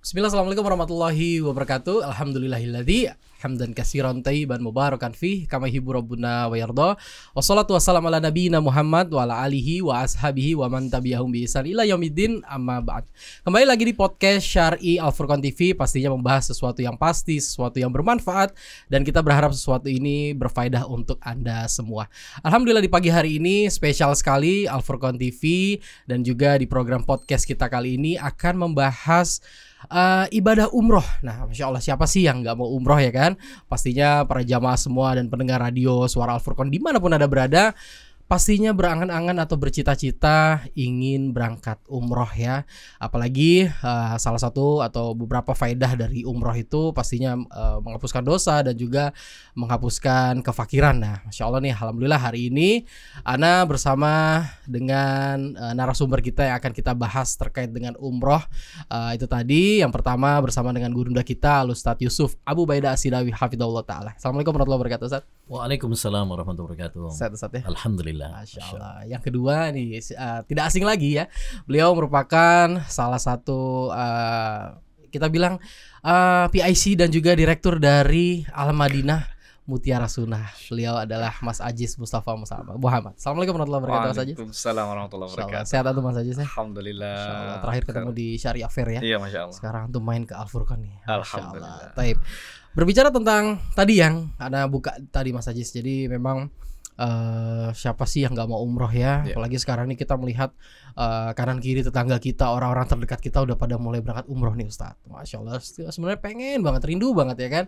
Bismillah, assalamualaikum warahmatullahi wabarakatuh. Alhamdulillahilladzi hamdan katsiran thayyiban mubarakan fih kama yuhibbu rabbuna wa yarda. Wassalatu wassalamu ala nabiyyina Muhammad wa ala alihi wa ashabihi wa man tabi'ahum bi ihsan ila yaumiddin, amma ba'd. Kembali lagi di podcast Syar'i Al Furqan TV, pastinya membahas sesuatu yang pasti, sesuatu yang bermanfaat, dan kita berharap sesuatu ini berfaedah untuk Anda semua. Alhamdulillah di pagi hari ini spesial sekali Al Furqan TV, dan juga di program podcast kita kali ini akan membahas ibadah umroh. Nah, Masya Allah, siapa sih yang gak mau umroh ya kan? Pastinya para jamaah semua dan pendengar radio Suara Al Furqan dimanapun Anda berada, pastinya berangan-angan atau bercita-cita ingin berangkat umroh ya. Apalagi salah satu atau beberapa faedah dari umroh itu pastinya menghapuskan dosa dan juga menghapuskan kefakiran. Nah, Masya Allah nih, Alhamdulillah hari ini Ana bersama dengan narasumber kita yang akan kita bahas terkait dengan umroh. Itu tadi yang pertama bersama dengan gurunda kita Al-Ustadz Yusuf Abu Baidah As-Sidawi Hafidhahullah Ta'ala. Assalamualaikum warahmatullahi wabarakatuh, Ustaz. Waalaikumsalam warahmatullahi wabarakatuh. Sehat, Ustaz ya? Alhamdulillah. Masya Allah. Yang kedua nih, tidak asing lagi ya. Beliau merupakan salah satu kita bilang PIC dan juga direktur dari Al-Madinah Mutiara Sunnah. Beliau adalah Mas Aziz Mustafa Muhammad. Assalamualaikum warahmatullahi wabarakatuh, Mas Aziz. Waalaikumsalam warahmatullahi wabarakatuh. Sehat atau Mas Aziz ya? Alhamdulillah. Masya Allah. Terakhir ketemu di Syariah Fair ya. Iya, Masya Allah. Sekarang tuh main ke Al Furqan nih. Masya Alhamdulillah. Allah. Taib. Berbicara tentang tadi yang Anda buka tadi Mas Aziz. Jadi memang siapa sih yang nggak mau umroh ya? Yeah. Apalagi sekarang ini kita melihat kanan kiri tetangga kita, orang-orang terdekat kita udah pada mulai berangkat umroh nih, Ustadz. Masya Allah, sebenarnya pengen banget, rindu banget ya kan,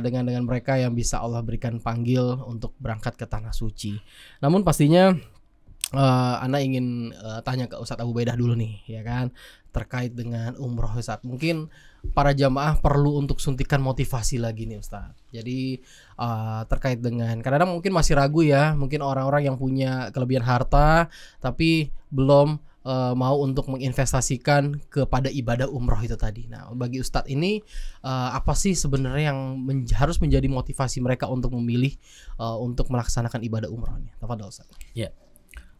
dengan mereka yang bisa Allah berikan panggil untuk berangkat ke tanah suci. Namun pastinya Ana ingin tanya ke Ustadz Abu Baidah dulu nih, ya kan, terkait dengan umroh, Ustadz. Mungkin para jamaah perlu untuk suntikan motivasi lagi nih, Ustadz. Jadi terkait dengan kadang-kadang mungkin masih ragu ya, mungkin orang-orang yang punya kelebihan harta tapi belum mau untuk menginvestasikan kepada ibadah umroh itu tadi. Nah, bagi Ustadz ini apa sih sebenarnya yang harus menjadi motivasi mereka untuk memilih untuk melaksanakan ibadah umrohnya? Tafadhol, Ustadz. Ya.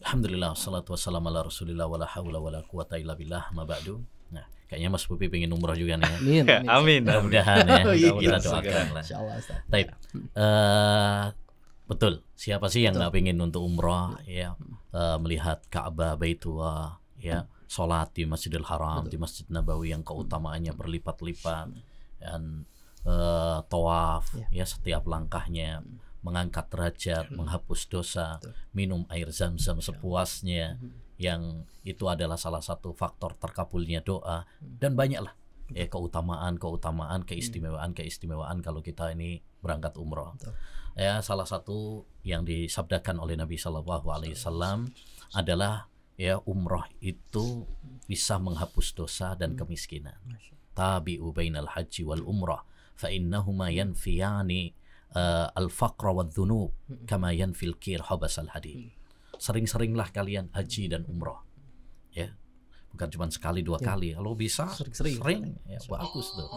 Alhamdulillah, wassalatu wassalamu ala rasulillah wala hawla wala quwata illa billah, ma ba'du. Nah, kayaknya Mas Pupi pengen umrah juga nih ya. Amin. Mudah-mudahan ya, kita doakan lah. Insyaallah, Ustaz. Baik. Betul, siapa sih yang nggak pengen untuk umrah ya, melihat Ka'bah, Baitullah ya, sholat di Masjidil Haram, di Masjid Nabawi yang keutamaannya berlipat-lipat, dan tawaf ya, setiap langkahnya mengangkat derajat, menghapus dosa, minum air zam-zam sepuasnya, yang itu adalah salah satu faktor terkabulnya doa, dan banyaklah ya keutamaan, keistimewaan kalau kita ini berangkat umroh. Ya, salah satu yang disabdakan oleh Nabi Shallallahu Alaihi Wasallam adalah ya, umroh itu bisa menghapus dosa dan kemiskinan. Tabi'u bainal haji wal umrah fa innahuma yanfiyani al-faqra wa dhunub kama yanfil kir habas al-hadid. Sering-seringlah kalian haji dan umrah ya, bukan cuma sekali dua kali, kalau bisa sering ya, bagus tuh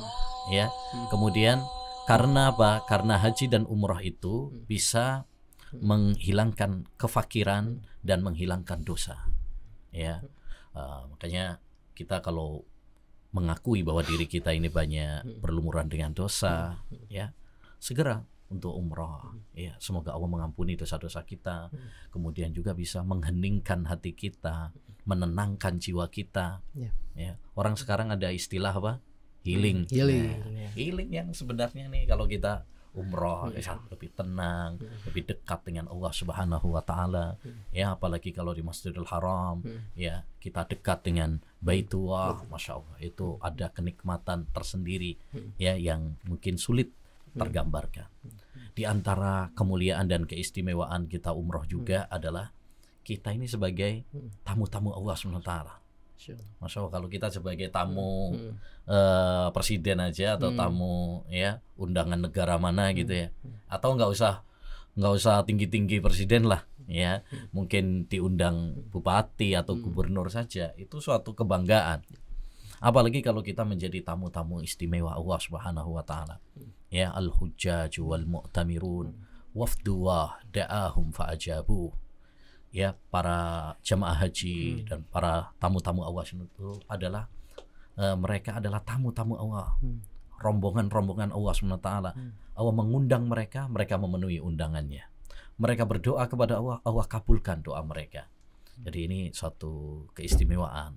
ya. Kemudian karena apa? Karena haji dan umrah itu bisa menghilangkan kefakiran dan menghilangkan dosa ya. Makanya kita kalau mengakui bahwa diri kita ini banyak berlumuran dengan dosa ya, segera untuk umrah ya, semoga Allah mengampuni dosa-dosa kita, kemudian juga bisa mengheningkan hati kita, menenangkan jiwa kita ya. Orang sekarang ada istilah apa? Healing. Healing yang sebenarnya nih, kalau kita umrah lebih tenang, lebih dekat dengan Allah Subhanahu wa Ta'ala ya, apalagi kalau di Masjidil Haram ya, kita dekat dengan Baitullah, Masya Allah, itu ada kenikmatan tersendiri ya, yang mungkin sulit tergambarkan. Di antara kemuliaan dan keistimewaan kita umroh juga adalah kita ini sebagai tamu-tamu Allah SWT. Masya Allah, kalau kita sebagai tamu presiden aja, atau tamu ya undangan negara mana gitu ya, atau nggak usah tinggi-tinggi presiden lah ya, mungkin diundang bupati atau gubernur saja, itu suatu kebanggaan. Apalagi kalau kita menjadi tamu-tamu istimewa Allah Subhanahu wa Ta'ala ya, al-hujjaj wal mu'tamirun wafduwah da'ahum fa'ajabu ya, para jamaah haji dan para tamu-tamu Allah itu adalah mereka adalah tamu-tamu Allah, rombongan-rombongan Allah SWT. Allah mengundang mereka, mereka memenuhi undangannya. Mereka berdoa kepada Allah, Allah kabulkan doa mereka. Jadi ini suatu keistimewaan.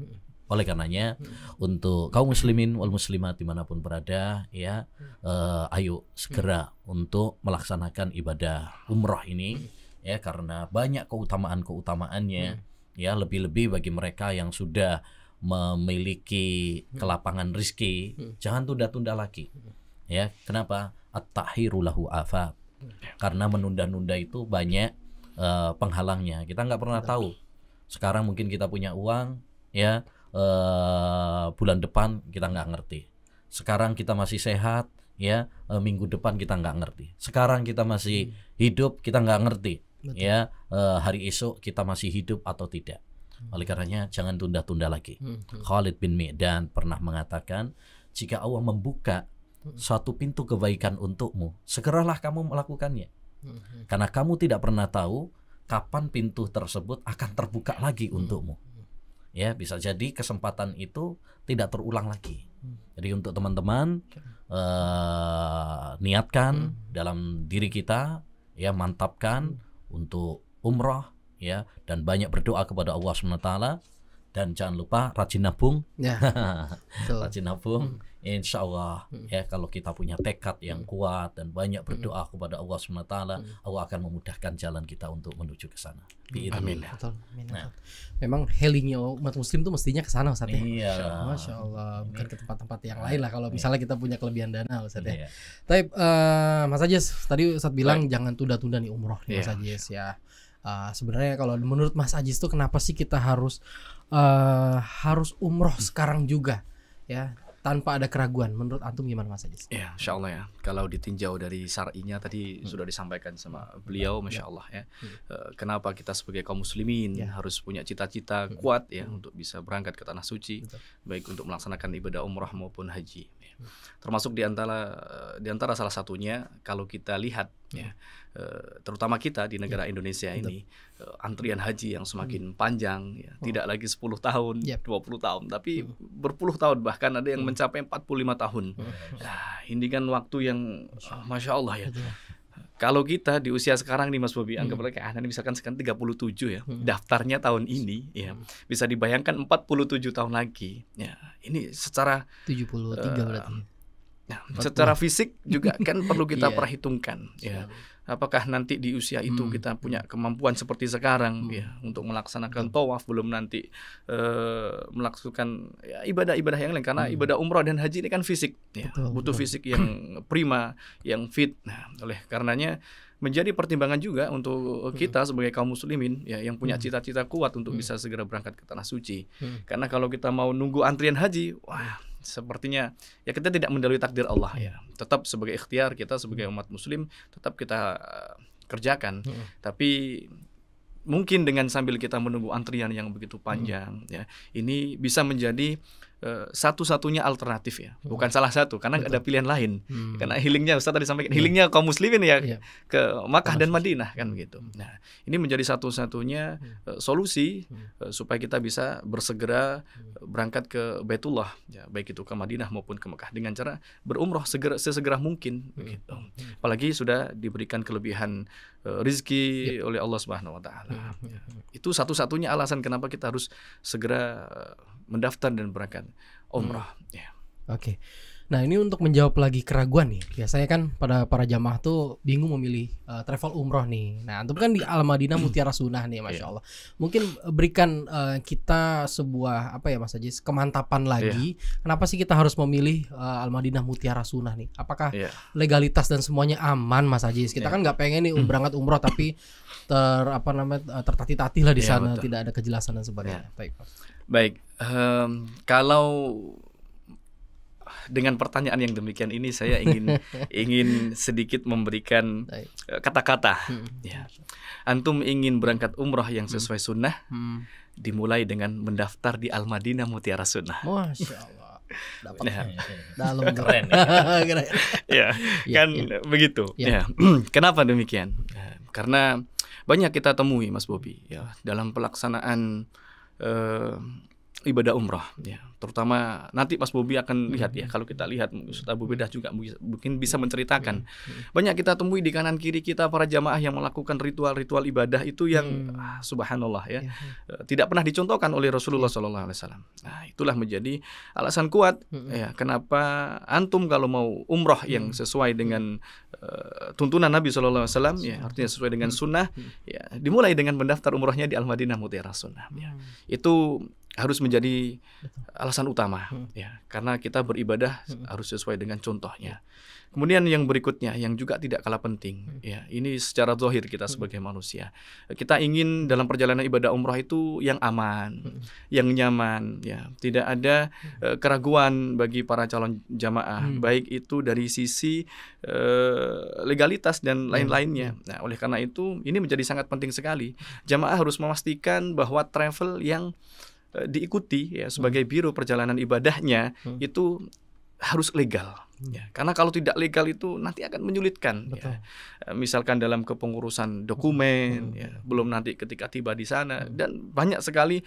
Oleh karenanya untuk kaum muslimin wal muslimat dimanapun berada, ya, ayo segera untuk melaksanakan ibadah umroh ini, ya, karena banyak keutamaan-keutamaannya, ya, lebih-lebih bagi mereka yang sudah memiliki kelapangan rizki, jangan tunda-tunda lagi, ya. Kenapa? At-tahiru lahu afat. Karena menunda-nunda itu banyak penghalangnya. Kita nggak pernah tahu. Sekarang mungkin kita punya uang, ya. Bulan depan kita nggak ngerti. Sekarang kita masih sehat, ya, minggu depan kita nggak ngerti. Sekarang kita masih hidup, kita nggak ngerti. Betul. Ya, hari esok kita masih hidup atau tidak. Oleh karenanya jangan tunda-tunda lagi. Khalid bin Mi'dan pernah mengatakan, jika Allah membuka suatu pintu kebaikan untukmu, segeralah kamu melakukannya. Karena kamu tidak pernah tahu kapan pintu tersebut akan terbuka lagi untukmu. Ya, bisa jadi kesempatan itu tidak terulang lagi. Jadi untuk teman-teman, niatkan dalam diri kita, ya, mantapkan untuk umroh, ya, dan banyak berdoa kepada Allah SWT. Dan jangan lupa rajin nabung, ya. Rajin nabung, insya Allah, ya, kalau kita punya tekad yang kuat dan banyak berdoa kepada Allah SWT, Allah akan memudahkan jalan kita untuk menuju ke sana. Amin. Nah, memang healingnya umat muslim tuh mestinya ke sana, Ustaz, ya. Iya. Masya Allah, bukan ke tempat-tempat yang lain lah. Kalau misalnya kita punya kelebihan dana, Ustaz, ya. Tapi Mas Ajis, tadi Ustaz bilang jangan tunda-tunda nih umroh nih, Mas Ajis, ya. Sebenarnya kalau menurut Mas Ajis tuh kenapa sih kita harus umroh sekarang juga, ya, tanpa ada keraguan? Menurut antum gimana, Mas Ajis? Ya, insya Allah, ya. Kalau ditinjau dari syar'inya tadi sudah disampaikan sama beliau, masya Allah, ya. Kenapa kita sebagai kaum muslimin harus punya cita-cita kuat, ya, untuk bisa berangkat ke tanah suci, baik untuk melaksanakan ibadah umrah maupun haji. Termasuk diantara salah satunya kalau kita lihat, ya, terutama kita di negara Indonesia ini, antrian haji yang semakin panjang, ya, tidak lagi 10 tahun, 20 tahun, tapi berpuluh tahun, bahkan ada yang mencapai 45 tahun. Nah, ini kan waktu yang masya Allah, ya. Kalau kita di usia sekarang nih Mas Bobi, anggaplah kayak nanti misalkan sekarang 37, ya, daftarnya tahun ini, ya, bisa dibayangkan 47 tahun lagi, ya, ini secara 73 berarti. Nah, secara fisik juga kan perlu kita perhitungkan, ya. Apakah nanti di usia itu kita punya kemampuan seperti sekarang, ya, untuk melaksanakan tawaf, belum nanti melakukan, ya, ibadah-ibadah yang lain, karena ibadah umrah dan haji ini kan fisik, ya, butuh fisik yang prima, yang fit. Nah, oleh karenanya menjadi pertimbangan juga untuk kita sebagai kaum muslimin, ya, yang punya cita-cita kuat untuk bisa segera berangkat ke tanah suci. Karena kalau kita mau nunggu antrian haji, wah, sepertinya ya kita tidak mendahului takdir Allah, ya. Tetap sebagai ikhtiar kita sebagai umat muslim tetap kita kerjakan. Tapi mungkin dengan sambil kita menunggu antrian yang begitu panjang, ya, ini bisa menjadi satu-satunya alternatif, ya, bukan salah satu, karena nggak ada pilihan lain. Karena healingnya Ustaz tadi sampaikan, healingnya kaum muslimin, ya, ke Makkah dan Madinah, kan begitu. Nah, ini menjadi satu-satunya solusi supaya kita bisa bersegera berangkat ke Baitullah, ya, baik itu ke Madinah maupun ke Makkah, dengan cara berumroh sesegera mungkin, begitu. Apalagi sudah diberikan kelebihan rizki oleh Allah Subhanahu Wa Taala. Itu satu-satunya alasan kenapa kita harus segera mendaftar dan berangkat umrah. Oke. Nah, ini untuk menjawab lagi keraguan nih. Biasanya kan pada para jamaah tuh bingung memilih travel umroh nih. Nah, antum kan di Al-Madinah Mutiara Sunnah nih, masya Allah. Mungkin berikan kita sebuah apa ya, Mas Ajis, kemantapan lagi. Kenapa sih kita harus memilih Al-Madinah Mutiara Sunnah nih? Apakah legalitas dan semuanya aman, Mas Ajis? Kita kan nggak pengen nih berangkat umroh tapi tertatih-tatih lah di sana, betul. Tidak ada kejelasan dan sebagainya. Baik, kalau dengan pertanyaan yang demikian ini saya ingin sedikit memberikan kata-kata. Ya. Antum ingin berangkat umroh yang sesuai sunnah, dimulai dengan mendaftar di Al-Madinah Mutiara Sunnah. Masya Allah. Dalam keren. Ya, kan begitu. Ya. Kenapa demikian? Karena banyak kita temui, Mas Bobi, ya, dalam pelaksanaan ibadah umrah ya, terutama nanti Mas Bobi akan lihat ya, kalau kita lihat Ustaz Abu Bedah juga mungkin bisa menceritakan banyak kita temui di kanan kiri kita para jamaah yang melakukan ritual-ritual ibadah itu yang subhanallah ya, tidak pernah dicontohkan oleh Rasulullah SAW. Nah, itulah menjadi alasan kuat ya kenapa antum kalau mau umrah yang sesuai dengan tuntunan Nabi SAW ya, artinya sesuai dengan sunnah ya, dimulai dengan mendaftar umrahnya di Al-Madinah Mutiara Sunnah ya. Itu harus menjadi alasan utama ya, karena kita beribadah harus sesuai dengan contohnya. Kemudian yang berikutnya yang juga tidak kalah penting ya, ini secara zahir kita sebagai manusia, kita ingin dalam perjalanan ibadah umrah itu yang aman, yang nyaman ya, tidak ada keraguan bagi para calon jamaah, baik itu dari sisi legalitas dan lain-lainnya. Nah, oleh karena itu ini menjadi sangat penting sekali. Jamaah harus memastikan bahwa travel yang diikuti ya sebagai biro perjalanan ibadahnya itu harus legal ya, karena kalau tidak legal itu nanti akan menyulitkan ya. Misalkan dalam kepengurusan dokumen ya, belum nanti ketika tiba di sana, dan banyak sekali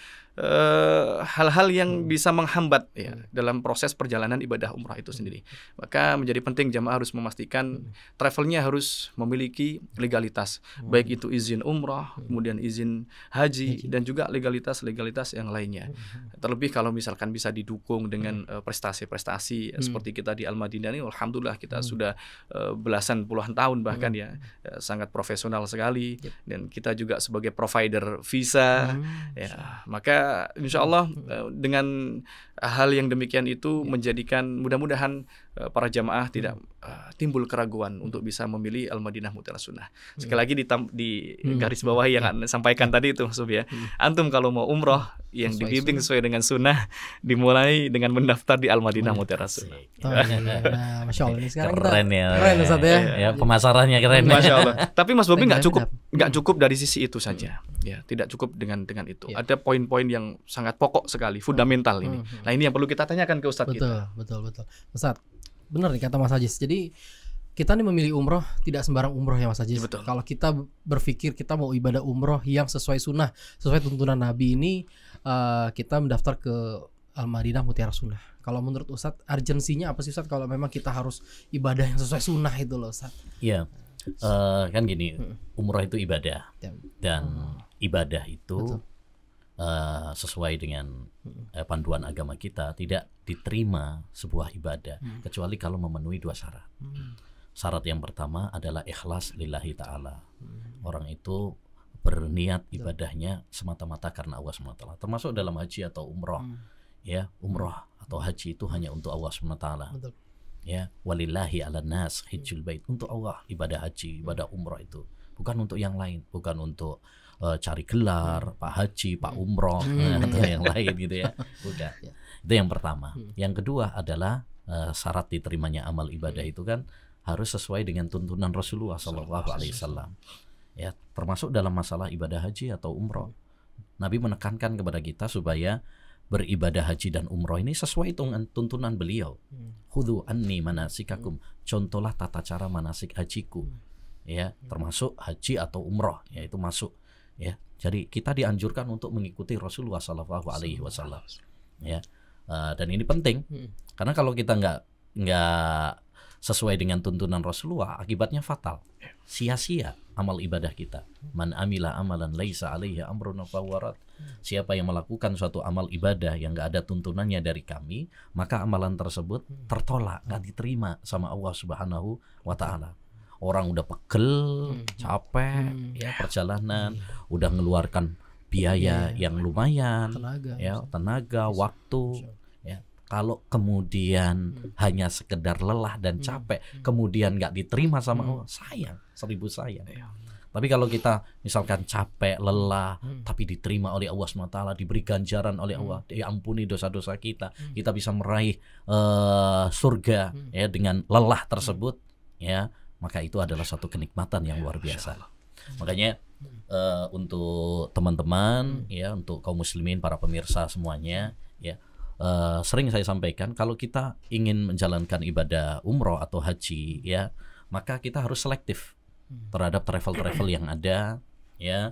hal-hal yang bisa menghambat ya dalam proses perjalanan ibadah umrah itu sendiri. Maka menjadi penting jamaah harus memastikan travelnya harus memiliki legalitas, baik itu izin umrah, kemudian izin haji, dan juga legalitas yang lainnya. Terlebih kalau misalkan bisa didukung dengan prestasi-prestasi seperti kita di Al-Madinah ini, alhamdulillah kita sudah belasan puluhan tahun bahkan ya, sangat profesional sekali, dan kita juga sebagai provider visa ya, maka insya Allah dengan hal yang demikian itu menjadikan mudah-mudahan para jamaah tidak timbul keraguan untuk bisa memilih Al-Madinah Mutiara Sunnah. Sekali lagi di garis bawah yang Anda sampaikan tadi itu Mas Bobi ya, antum kalau mau umroh yang dibimbing sesuai dengan sunnah, dimulai dengan mendaftar di Al-Madinah Mutiara Sunnah. Nah, Masya Allah, ini sekarang keren ya. Keren Ustaz ya. Ya, pemasarannya keren. Masya Allah. Tapi Mas Bobi nggak cukup dari sisi itu saja. Ya, tidak cukup dengan itu. Ada poin-poin yang sangat pokok sekali, fundamental ini. Nah, ini yang perlu kita tanyakan ke Ustadz kita. Betul. Ustadz, benar nih kata Mas Ajis. Jadi kita nih memilih umroh tidak sembarang umroh ya Mas Ajis. Betul. Kalau kita berpikir kita mau ibadah umroh yang sesuai sunnah, sesuai tuntunan Nabi ini, kita mendaftar ke Al-Madinah Mutiara Sunnah. Kalau menurut Ustadz, urgensinya apa sih Ustadz kalau memang kita harus ibadah yang sesuai sunnah itu loh Ustadz? Iya, kan gini, umroh itu ibadah, dan ibadah itu sesuai dengan panduan agama kita tidak diterima sebuah ibadah kecuali kalau memenuhi dua syarat. Syarat yang pertama adalah ikhlas lillahi ta'ala. Orang itu berniat ibadahnya semata-mata karena Allah SWT, termasuk dalam haji atau umroh. Ya, umroh atau haji itu hanya untuk Allah SWT. Ya, walillahi 'alan nas hajjul bait, untuk Allah ibadah haji, ibadah umroh itu, bukan untuk yang lain, bukan untuk cari gelar Pak Haji, Pak Umroh atau yang lain gitu ya. Udah. Itu yang pertama. Yang kedua adalah syarat diterimanya amal ibadah itu kan harus sesuai dengan tuntunan Rasulullah SAW. Ya, termasuk dalam masalah ibadah haji atau umroh. Nabi menekankan kepada kita supaya beribadah haji dan umroh ini sesuai dengan tuntunan beliau. Khudhu anni manasikakum, contohlah tata cara manasik hajiku. Ya, termasuk haji atau umroh, ya itu masuk. Ya, jadi kita dianjurkan untuk mengikuti Rasulullah SAW. Ya, dan ini penting karena kalau kita nggak sesuai dengan tuntunan Rasulullah, akibatnya fatal, sia-sia amal ibadah kita. Man amila amalan laisa alaihi amruna fawarat. Siapa yang melakukan suatu amal ibadah yang nggak ada tuntunannya dari kami, maka amalan tersebut tertolak, nggak diterima sama Allah Subhanahu wa Ta'ala. Orang udah pegel, capek, ya perjalanan, udah ngeluarkan biaya yang lumayan, tenaga, waktu. Ya, kalau kemudian hanya sekedar lelah dan capek, kemudian nggak diterima sama Allah, sayang, 1000 sayang. Tapi kalau kita misalkan capek, lelah, tapi diterima oleh Allah SWT, diberi ganjaran oleh Allah, diampuni dosa-dosa kita, kita bisa meraih surga ya dengan lelah tersebut, ya. Maka itu adalah suatu kenikmatan yang luar biasa. Makanya untuk teman-teman, ya, untuk kaum muslimin, para pemirsa semuanya, ya, sering saya sampaikan kalau kita ingin menjalankan ibadah umroh atau haji, ya, maka kita harus selektif terhadap travel yang ada, ya,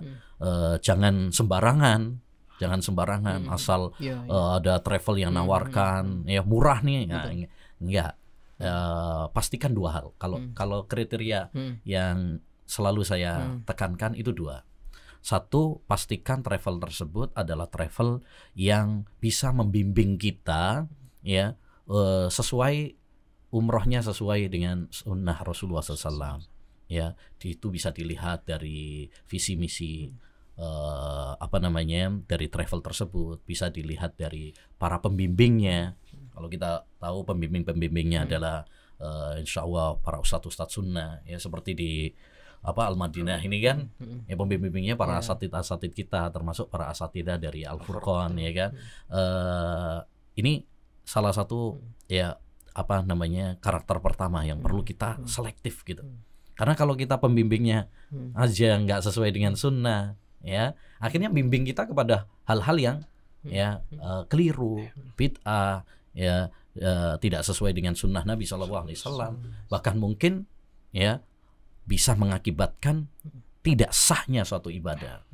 jangan sembarangan, Jangan sembarangan asal Iya, ada travel yang nawarkan ya murah nih. Nah, enggak. Pastikan dua hal. Kalau kriteria yang selalu saya tekankan itu dua. Satu, pastikan travel tersebut adalah travel yang bisa membimbing kita ya sesuai umrohnya sesuai dengan sunnah Rasulullah SAW. Ya, itu bisa dilihat dari visi misi dari travel tersebut, bisa dilihat dari para pembimbingnya. Kalau kita tahu pembimbingnya adalah insya Allah para ustadz sunnah ya, seperti di Al-Madinah ini kan ya, pembimbingnya para asatid kita, termasuk para asatidah dari Al-Furqan ya kan. Ini salah satu ya karakter pertama yang perlu kita selektif gitu. Karena kalau kita pembimbingnya aja nggak sesuai dengan sunnah ya, akhirnya bimbing kita kepada hal-hal yang keliru, bid'ah ya, tidak sesuai dengan sunnah Nabi SAW, bahkan mungkin ya bisa mengakibatkan tidak sahnya suatu ibadah.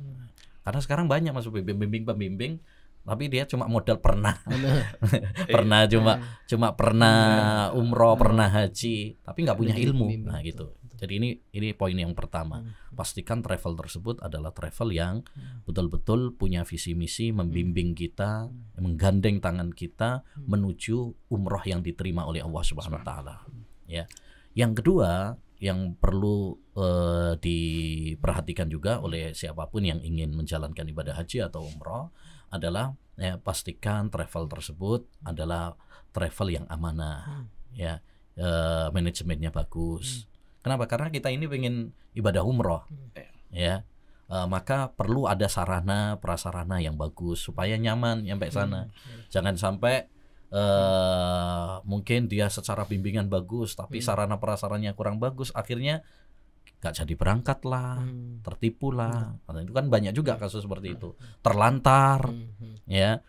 Karena sekarang banyak masuk pembimbing tapi dia cuma modal pernah pernah umroh, pernah haji, tapi nggak punya ilmu. Nah gitu. Jadi ini poin yang pertama. Pastikan travel tersebut adalah travel yang betul-betul punya visi misi, membimbing kita, menggandeng tangan kita menuju umroh yang diterima oleh Allah Subhanahu wa taala. Ya. Yang kedua yang perlu diperhatikan juga oleh siapapun yang ingin menjalankan ibadah haji atau umroh adalah pastikan travel tersebut adalah travel yang amanah, ya, manajemennya bagus. Kenapa? Karena kita ini pengen ibadah umroh, ya, maka perlu ada sarana prasarana yang bagus supaya nyaman nyampe sana. Jangan sampai mungkin dia secara bimbingan bagus, tapi sarana prasarannya kurang bagus, akhirnya gak jadi berangkat lah, tertipu lah. Karena itu kan banyak juga kasus seperti itu, terlantar, ya,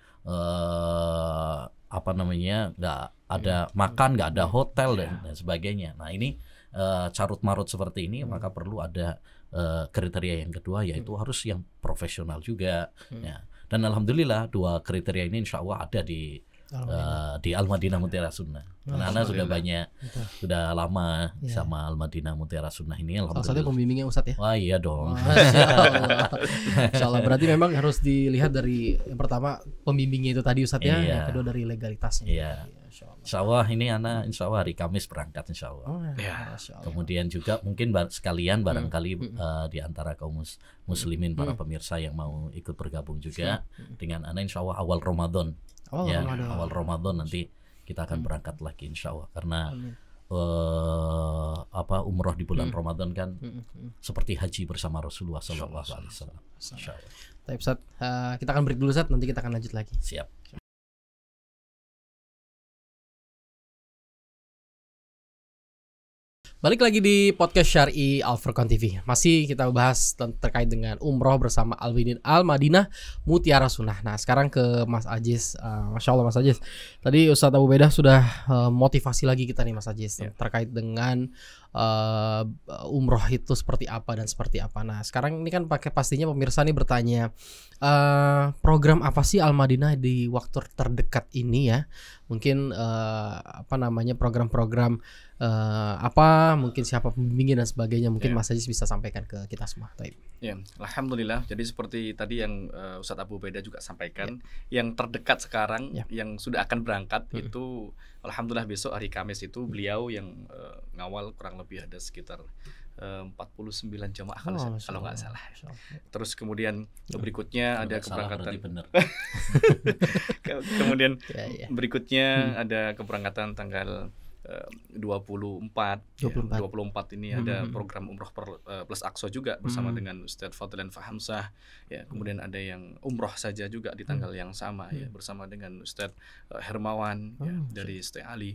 nggak ada makan, nggak ada hotel dan sebagainya. Nah ini carut marut seperti ini, maka perlu ada kriteria yang kedua, yaitu harus yang profesional juga. Ya. Dan alhamdulillah dua kriteria ini insya Allah ada di Al-Madinah Mutiara Sunnah. Karena sudah banyak, sudah lama sama Al-Madinah Mutiara Sunnah ini. Salah satu pembimbingnya Ustadz ya? Wah iya dong. Insya Allah. Berarti memang harus dilihat dari yang pertama pembimbingnya itu tadi Ustadz ya, yang kedua dari legalitasnya. Iya. Insya Allah ini anak insya Allah hari Kamis berangkat insya Allah. Kemudian juga mungkin sekalian barangkali di antara kaum muslimin para pemirsa yang mau ikut bergabung juga dengan anak insya Allah awal Ramadan. Awal Ramadan nanti kita akan berangkat lagi insya Allah, karena umroh di bulan Ramadan kan seperti haji bersama Rasulullah SAW. Insya Allah. Baik Ustadz, kita akan break dulu Ustadz, nanti kita akan lanjut lagi. Siap. Balik lagi di podcast Syar'i Al-Furqan TV. Masih kita bahas terkait dengan umroh bersama Al-Madinah Mutiara Sunnah. Nah sekarang ke Mas Aziz. Masya Allah Mas Aziz, tadi Ustadz Abu Bedah sudah motivasi lagi kita nih Mas Aziz terkait dengan umroh itu seperti apa dan seperti apa. Nah sekarang ini kan pastinya pemirsa nih bertanya, program apa sih Al-Madinah di waktu terdekat ini ya? Mungkin program-program mungkin siapa pembimbingnya dan sebagainya, mungkin Mas Aziz bisa sampaikan ke kita semua. Ya, alhamdulillah. Jadi seperti tadi yang Ustadz Abu Beda juga sampaikan, yang terdekat sekarang, yang sudah akan berangkat itu, alhamdulillah besok hari Kamis itu beliau yang ngawal kurang lebih ada sekitar 49 jamaah kalau nggak salah. Terus kemudian berikutnya ada keberangkatan. Kemudian berikutnya ada keberangkatan tanggal 24 ini ada program umroh plus Aqsa juga bersama dengan Ustadz Fadlan Fahamsah ya. Kemudian ada yang umroh saja juga di tanggal yang sama ya, bersama dengan Ustadz Hermawan ya, dari Ustadz Ali.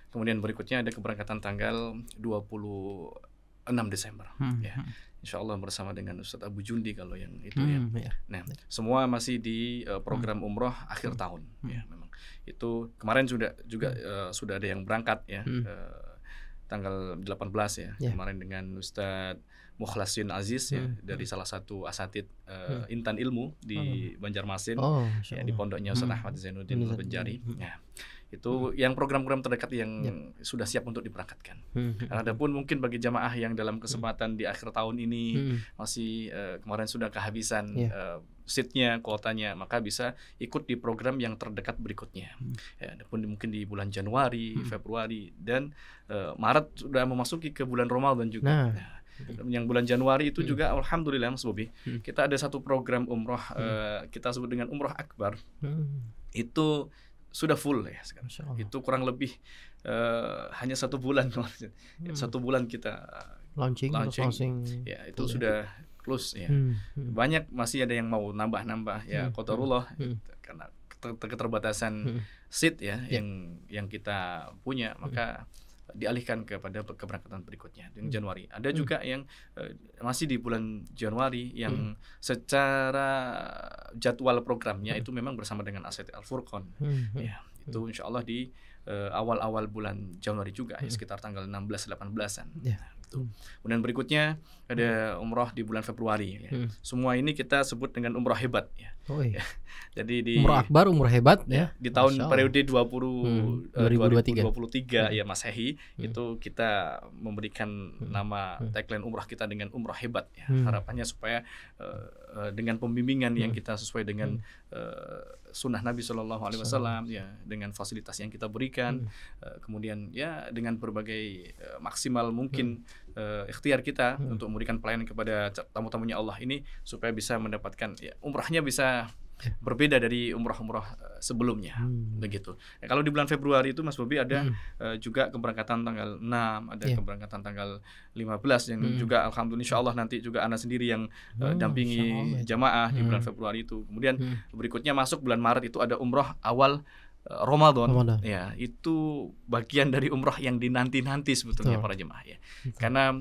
Kemudian berikutnya ada keberangkatan tanggal 26 Desember ya. Insya Allah bersama dengan Ustadz Abu Jundi kalau yang itu ya. Nah, semua masih di program umroh akhir tahun ya. Memang itu kemarin sudah ada yang berangkat ya, tanggal 18 ya. Kemarin dengan Ustadz Mukhlasin Aziz ya, dari salah satu asatid Intan Ilmu di Banjarmasin, ya, di pondoknya Ustaz Ahmad Zainuddin Al-Banjari. Ya. Itu yang program-program terdekat yang sudah siap untuk diberangkatkan. Adapun mungkin bagi jamaah yang dalam kesempatan di akhir tahun ini masih kemarin sudah kehabisan seatnya, kuotanya, maka bisa ikut di program yang terdekat berikutnya. Ya, adapun mungkin di bulan Januari, Februari, dan Maret sudah memasuki ke bulan Ramadan juga. Yang bulan Januari itu juga alhamdulillah Mas Bobi, kita ada satu program umroh, kita sebut dengan Umroh Akbar. Itu sudah full ya sekarang. Itu kurang lebih hanya 1 bulan. 1 bulan kita launching. Ya, itu sudah close ya. Banyak masih ada yang mau nambah-nambah ya, qadarullah, karena keterbatasan seat ya yang kita punya, maka dialihkan kepada keberangkatan berikutnya di Januari. Ada juga yang masih di bulan Januari yang secara jadwal programnya itu memang bersama dengan Asatid Al-Furqan. Ya, itu insya Allah di awal-awal bulan Januari juga, ya, sekitar tanggal 16-18an. Kemudian berikutnya ada umroh di bulan Februari. Ya. Semua ini kita sebut dengan umroh hebat. Ya. Ya. Jadi di umroh akbar, umroh hebat ya. Di tahun periode 2023 ya Masehi, itu kita memberikan nama tagline umroh kita dengan umroh hebat. Ya. Harapannya supaya dengan pembimbingan yang kita sesuai dengan sunnah Nabi Shallallahu Alaihi Wasallam, ya, dengan fasilitas yang kita berikan, kemudian ya dengan berbagai maksimal mungkin ikhtiar kita untuk memberikan pelayanan kepada tamu-tamunya Allah ini supaya bisa mendapatkan ya, umrahnya bisa berbeda dari umrah-umrah sebelumnya, begitu. Ya, kalau di bulan Februari itu Mas Bobi ada juga keberangkatan tanggal 6, ada keberangkatan tanggal 15 yang juga alhamdulillah insyaallah nanti juga Ana sendiri yang dampingi jamaah di bulan Februari itu. Kemudian berikutnya masuk bulan Maret itu ada umrah awal Ramadan. Ya, itu bagian dari umrah yang dinanti-nanti sebetulnya para jemaah ya. Karena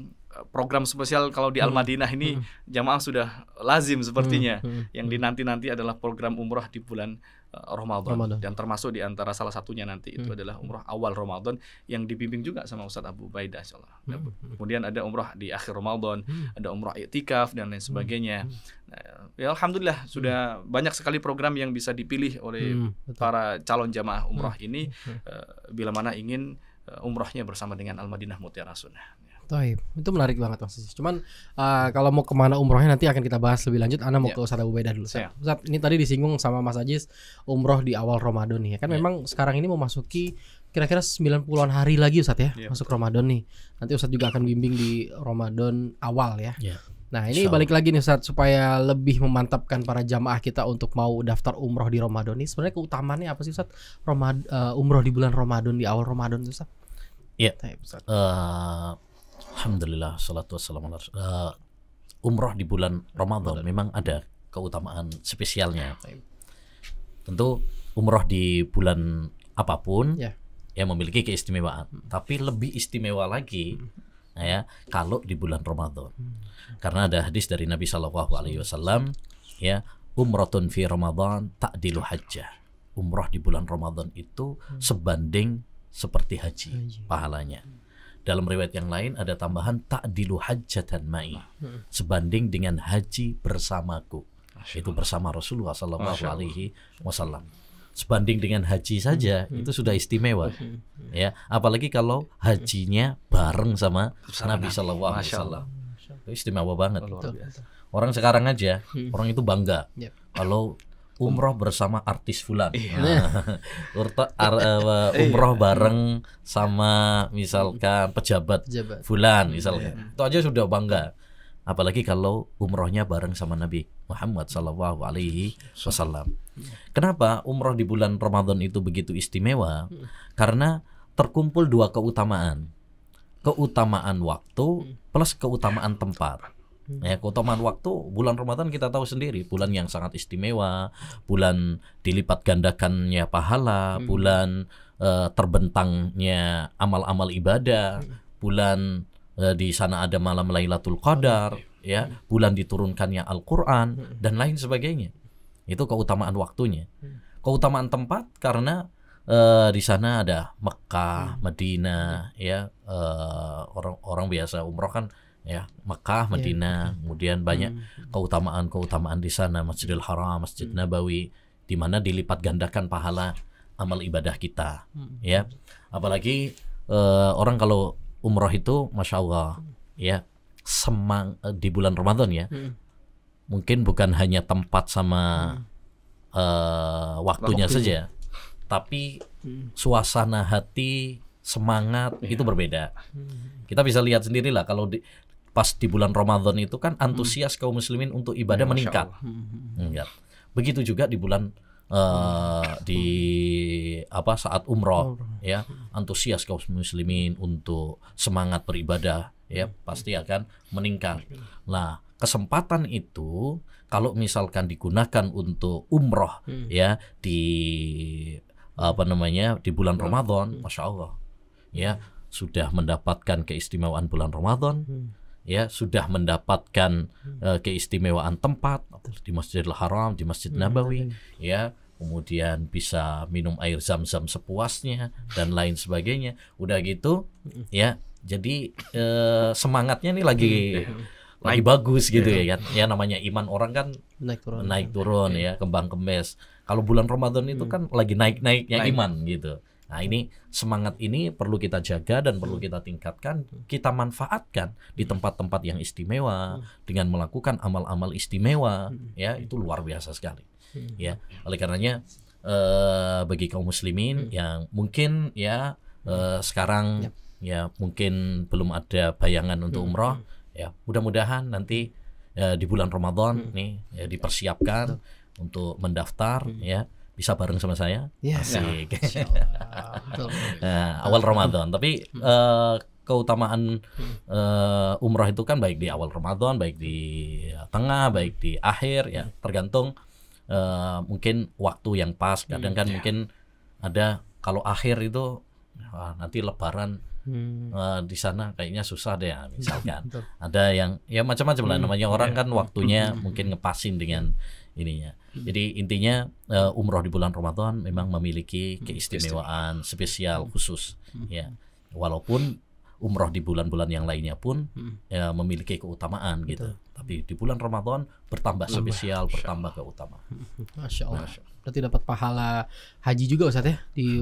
program spesial kalau di Al-Madinah ini jamaah sudah lazim sepertinya. Yang dinanti-nanti adalah program umrah di bulan Ramadan. Dan termasuk di antara salah satunya nanti itu adalah umrah awal Ramadan yang dibimbing juga sama Ustadz Abu Ubaidah insyaallah. Kemudian ada umrah di akhir Ramadan, ada umrah iktikaf dan lain sebagainya. Nah, ya alhamdulillah sudah banyak sekali program yang bisa dipilih oleh para calon jamaah umrah ini bila mana ingin umrahnya bersama dengan Al-Madinah Mutiara Sunnah. Itu menarik banget Mas. Cuman kalau mau kemana umrohnya nanti akan kita bahas lebih lanjut. Ana mau ke Ustadz Abu Ubaidah dulu. Ustadz, ini tadi disinggung sama Mas Ajis umroh di awal Ramadan nih. Kan memang sekarang ini mau masuki kira-kira 90-an hari lagi Ustadz ya, masuk Ramadan nih. Nanti Ustadz juga akan bimbing di Ramadan awal ya. Nah ini balik lagi nih Ustadz, supaya lebih memantapkan para jamaah kita untuk mau daftar umroh di Ramadan nih. Sebenarnya keutamaannya apa sih Ustadz? Umroh di bulan Ramadan, di awal Ramadan Ustadz? Iya. Alhamdulillah, salatu wassalamu ala umroh di bulan Ramadan memang ada keutamaan spesialnya. Tentu umroh di bulan apapun yang memiliki keistimewaan, tapi lebih istimewa lagi ya kalau di bulan Ramadan. Karena ada hadis dari Nabi Shallallahu Alaihi Wasallam, ya, umratun fi Ramadan ta'dilu hajjah. Umroh di bulan Ramadan itu sebanding seperti haji pahalanya. Dalam riwayat yang lain ada tambahan ta'dilu hajjatan ma'i, sebanding dengan haji bersamaku. Itu bersama Rasulullah sallallahu alaihi wasallam. Sebanding dengan haji saja itu sudah istimewa. Ya, apalagi kalau hajinya bareng sama Nabi sallallahu alaihi wasallam. Itu istimewa banget. Orang sekarang aja orang itu bangga kalau umroh bersama artis fulan, umroh bareng sama misalkan pejabat fulan misalkan, itu aja sudah bangga. Apalagi kalau umrohnya bareng sama Nabi Muhammad Sallallahu Alaihi Wasallam. Kenapa umroh di bulan Ramadan itu begitu istimewa? Karena terkumpul dua keutamaan waktu plus keutamaan tempat. Ya, keutamaan waktu bulan Ramadan kita tahu sendiri, bulan yang sangat istimewa, bulan dilipat gandakannya pahala, bulan terbentangnya amal-amal ibadah, bulan di sana ada malam Lailatul Qadar, ya, bulan diturunkannya Al-Qur'an dan lain sebagainya. Itu keutamaan waktunya. Keutamaan tempat karena di sana ada Mekah, Madinah, ya, orang biasa umroh kan ya Makkah, Madinah, kemudian banyak keutamaan-keutamaan di sana, Masjidil Haram, Masjid Nabawi, di mana dilipat gandakan pahala amal ibadah kita, ya. Apalagi orang kalau umroh itu, masya Allah, ya di bulan Ramadan ya, mungkin bukan hanya tempat sama waktunya saja, tapi suasana hati, semangat itu berbeda. Kita bisa lihat sendirilah kalau pas di bulan Ramadan itu kan antusias kaum muslimin untuk ibadah meningkat. Begitu juga di bulan saat umroh, ya, antusias kaum muslimin untuk semangat beribadah, ya, pasti akan meningkat. Nah, kesempatan itu kalau misalkan digunakan untuk umroh, ya, di di bulan Ramadan, masya Allah, ya, sudah mendapatkan keistimewaan bulan Ramadan, ya, sudah mendapatkan keistimewaan tempat di Masjidil Haram, di Masjid Nabawi, ya, kemudian bisa minum air zam-zam sepuasnya dan lain sebagainya. Udah gitu, ya, jadi semangatnya nih lagi bagus gitu ya kan. Ya, namanya iman orang kan naik turun ya, kembang kempes. Kalau bulan Ramadan itu kan lagi naik-naiknya iman gitu. Nah, ini semangat ini perlu kita jaga dan perlu kita tingkatkan, kita manfaatkan di tempat-tempat yang istimewa dengan melakukan amal-amal istimewa, ya, itu luar biasa sekali. Ya, oleh karenanya bagi kaum muslimin yang mungkin ya sekarang ya mungkin belum ada bayangan untuk umroh, ya, mudah-mudahan nanti di bulan Ramadan nih ya dipersiapkan untuk mendaftar, ya. Bisa bareng sama saya, asik. Awal Ramadan, tapi keutamaan umroh itu kan baik di awal Ramadan, baik di tengah, baik di akhir, ya, tergantung mungkin waktu yang pas. Kadang kan mungkin ada kalau akhir itu nanti Lebaran di sana kayaknya susah deh, misalkan. Ada yang ya macam-macam lah, namanya orang kan waktunya mungkin ngepasin dengan ininya. Jadi intinya umroh di bulan Ramadan memang memiliki keistimewaan spesial khusus, ya. Walaupun umroh di bulan-bulan yang lainnya pun ya memiliki keutamaan gitu. Tapi di bulan Ramadan bertambah spesial, bertambah keutamaan. Masya Allah. Berarti dapat pahala haji juga Ustaz ya di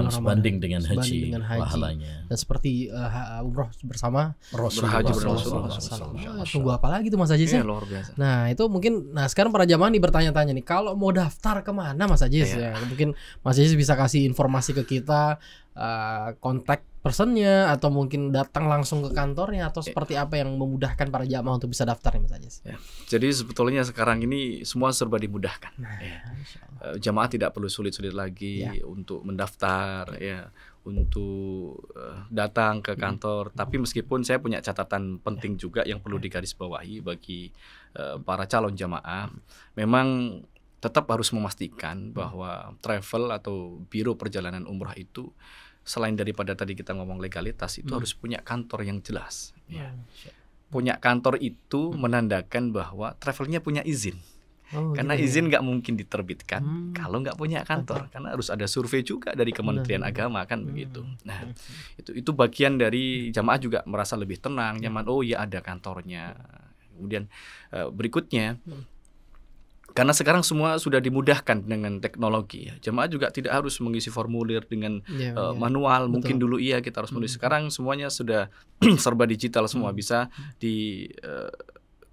sebanding dengan haji pahalanya. Dan seperti umroh bersama berhaji Rasulullah. Tunggu apa lagi tuh Mas Ajis ya? Luar biasa. Nah, itu mungkin sekarang para jamaah nih bertanya-tanya nih, kalau mau daftar kemana Mas Ajis ya? Mungkin Mas Ajis bisa kasih informasi ke kita, kontak personnya, atau mungkin datang langsung ke kantornya, atau seperti apa yang memudahkan para jamaah untuk bisa daftar nih Mas Ajis? Ya. Jadi sebetulnya sekarang ini semua serba dimudahkan. Jamaah tidak perlu sulit-sulit lagi untuk mendaftar, ya, untuk datang ke kantor. Tapi meskipun saya punya catatan penting juga yang perlu digarisbawahi bagi para calon jamaah, memang tetap harus memastikan bahwa travel atau biro perjalanan umrah itu, selain daripada tadi kita ngomong legalitas, itu harus punya kantor yang jelas. Ya. Punya kantor itu menandakan bahwa travelnya punya izin. Karena izin nggak mungkin diterbitkan kalau nggak punya kantor, karena harus ada survei juga dari Kementerian Agama kan begitu. Nah, itu bagian dari jamaah juga merasa lebih tenang, nyaman. Oh ya, ada kantornya. Kemudian berikutnya, karena sekarang semua sudah dimudahkan dengan teknologi, ya. Jamaah juga tidak harus mengisi formulir dengan manual. Mungkin dulu kita harus menulis. Sekarang semuanya sudah serba digital semua, bisa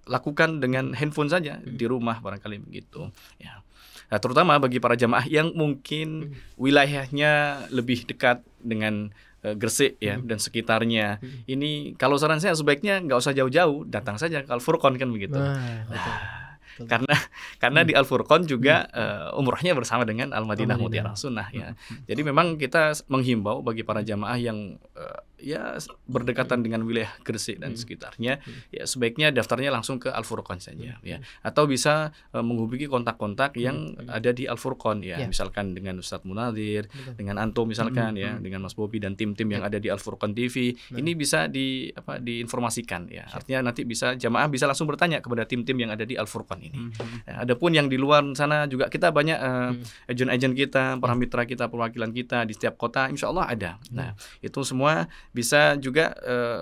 lakukan dengan handphone saja di rumah barangkali begitu. Ya. Nah, terutama bagi para jamaah yang mungkin wilayahnya lebih dekat dengan Gresik ya dan sekitarnya. Ini kalau saran saya sebaiknya nggak usah jauh-jauh, datang saja ke Al-Furqon kan begitu. Karena di Al-Furqon juga umrohnya bersama dengan Al-Madinah Mutiara Sunnah ya. Jadi memang kita menghimbau bagi para jamaah yang ya berdekatan dengan wilayah Gresik dan sekitarnya, ya sebaiknya daftarnya langsung ke Al-Furqon saja ya. Atau bisa menghubungi kontak-kontak yang ada di Al-Furqon ya. Misalkan dengan Ustadz Munadir, dengan Anto misalkan ya, dengan Mas Bobi dan tim-tim yang ada di Al-Furqon TV. Ini bisa diinformasikan ya. Artinya nanti jamaah bisa langsung bertanya kepada tim-tim yang ada di Al-Furqon ini. Adapun yang di luar sana juga kita banyak agen-agen kita, para mitra kita, perwakilan kita di setiap kota, insya Allah ada. Nah, itu semua bisa juga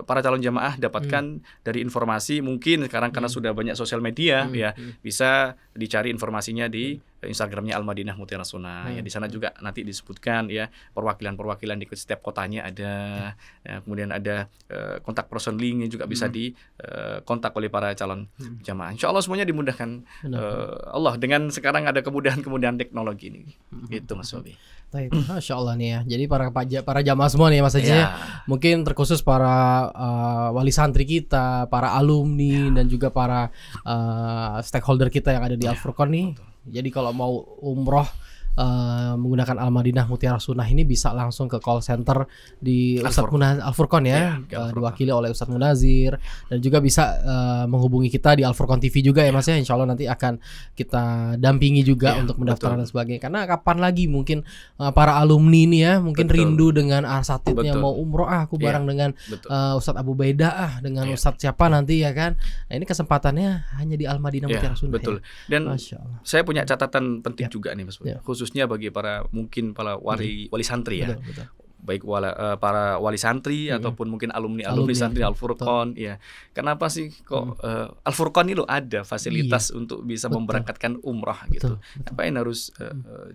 para calon jamaah dapatkan dari informasi. Mungkin sekarang karena sudah banyak sosial media, ya bisa dicari informasinya di Instagramnya Al-Madinah Mutiara Sunnah. Ya, di sana juga nanti disebutkan ya perwakilan-perwakilan di setiap kotanya ada. Ya, kemudian ada kontak person linknya juga bisa dikontak oleh para calon jamaah. Insya Allah semuanya dimudahkan Allah dengan sekarang ada kemudahan-kemudahan teknologi ini. Itu Mas Bobi. Masya Allah nih ya. Jadi para jamaah semua nih Mas Haji ya. Mungkin terkhusus para wali santri kita, para alumni dan juga para stakeholder kita yang ada di Al-Furqan nih. Jadi kalau mau umroh menggunakan Al-Madinah Mutiara Sunnah ini bisa langsung ke call center di Ustadz Al-Furqan ya, diwakili oleh Ustadz Munazir, dan juga bisa menghubungi kita di Al-Furqan TV juga ya Mas ya. Insya Allah nanti akan kita dampingi juga untuk mendaftar dan sebagainya. Karena kapan lagi mungkin para alumni ini ya mungkin rindu dengan asatidnya mau umroh aku bareng dengan Ustadz Abu Baidah dengan Ustadz siapa nanti ya kan. Nah ini kesempatannya hanya di Al-Madinah Mutiara Sunnah. Betul. Dan saya punya catatan penting juga nih Mas, khususnya bagi para wali santri ya. Betul. Baik para wali santri ataupun mungkin alumni santri Al-Furqan ya. Kenapa sih kok Al-Furqan ini loh ada fasilitas untuk bisa memberangkatkan umrah gitu. Ngapain harus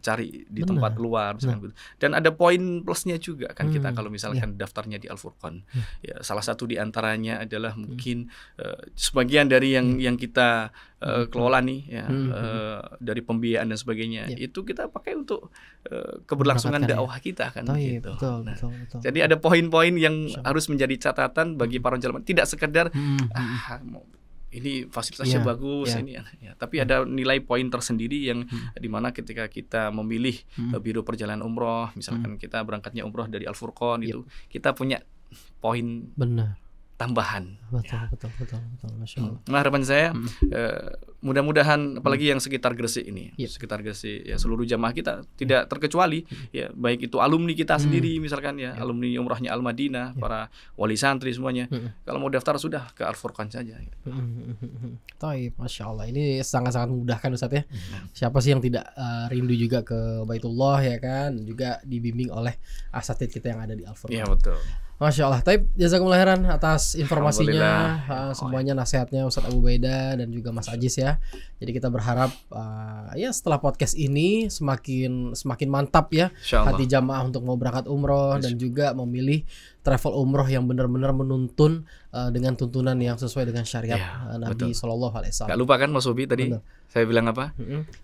cari di tempat luar misalkan gitu. Dan ada poin plusnya juga kan kita kalau misalkan daftarnya di Al-Furqan. Ya, salah satu di antaranya adalah mungkin sebagian dari yang kita kelola nih ya, dari pembiayaan dan sebagainya itu kita pakai untuk keberlangsungan dakwah kita kan gitu. Betul. Jadi ada poin-poin yang harus menjadi catatan bagi para jamaah. Tidak sekedar ini fasilitasnya bagus ini ya, tapi ada nilai poin tersendiri yang dimana ketika kita memilih biro perjalanan umroh, misalkan kita berangkatnya umroh dari Al-Furqan itu kita punya poin tambahan. Betul. Masya Allah. Nah, harapan saya mudah-mudahan apalagi yang sekitar Gresik ini, sekitar Gresik ya, seluruh jamaah kita tidak terkecuali ya, baik itu alumni kita sendiri misalkan ya, alumni umrahnya Al-Madinah, para wali santri semuanya. Kalau mau daftar sudah ke Al-Furqan saja. Taib, Masya Allah. Ini sangat-sangat memudahkan Ustaz ya. Siapa sih yang tidak rindu juga ke Baitullah ya kan, juga dibimbing oleh asatid kita yang ada di Al-Furqan. Iya betul. Masya Allah. Taib, jazakumullah khairan atas informasinya, semuanya nasihatnya Ustadz Abu Baidah dan juga Mas Ajis ya. Jadi kita berharap ya setelah podcast ini semakin mantap ya hati jamaah untuk mau berangkat umroh dan juga memilih travel umroh yang benar-benar menuntun dengan tuntunan yang sesuai dengan syariat Nabi Sallallahu Alaihi Wasallam. Gak lupa kan Mas Bobi tadi saya bilang apa?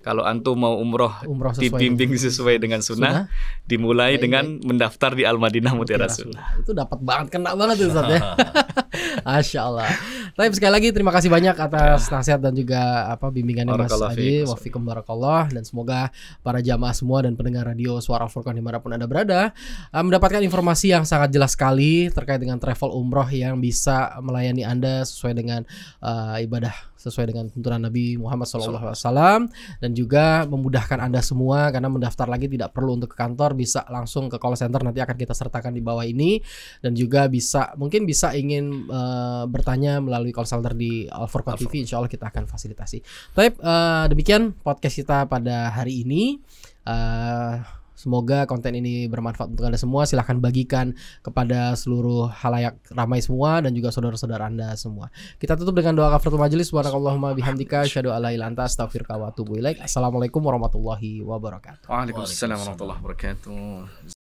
Kalau antum mau umroh dibimbing sesuai dengan sunnah, dimulai dengan mendaftar di Al-Madinah Mutiara Sunnah. Itu dapat banget, kena banget itu Ustaz ya. Masya Allah. Tapi sekali lagi terima kasih banyak atas nasihat dan juga bimbingannya Mas Adi. Wafikum barakallah, dan semoga para jamaah semua dan pendengar radio Suara Al-Furqan dimanapun Anda berada mendapatkan informasi yang sangat jelas sekali terkait dengan travel umroh yang bisa melayani Anda sesuai dengan ibadah sesuai dengan tuntunan Nabi Muhammad SAW, dan juga memudahkan Anda semua karena mendaftar lagi tidak perlu untuk ke kantor, bisa langsung ke call center, nanti akan kita sertakan di bawah ini, dan juga mungkin bisa ingin bertanya melalui call center di Al-Furqan TV, insya Allah kita akan fasilitasi. Baik, demikian podcast kita pada hari ini. Semoga konten ini bermanfaat untuk Anda semua. Silahkan bagikan kepada seluruh halayak ramai semua dan juga saudara-saudara Anda semua. Kita tutup dengan doa kafaratul majelis. Subhanakallahumma bihamdika asyhadu an la ilaha illa anta astaghfiruka wa atubu ilaik. Assalamualaikum warahmatullahi wabarakatuh. Waalaikumsalam warahmatullahi wabarakatuh.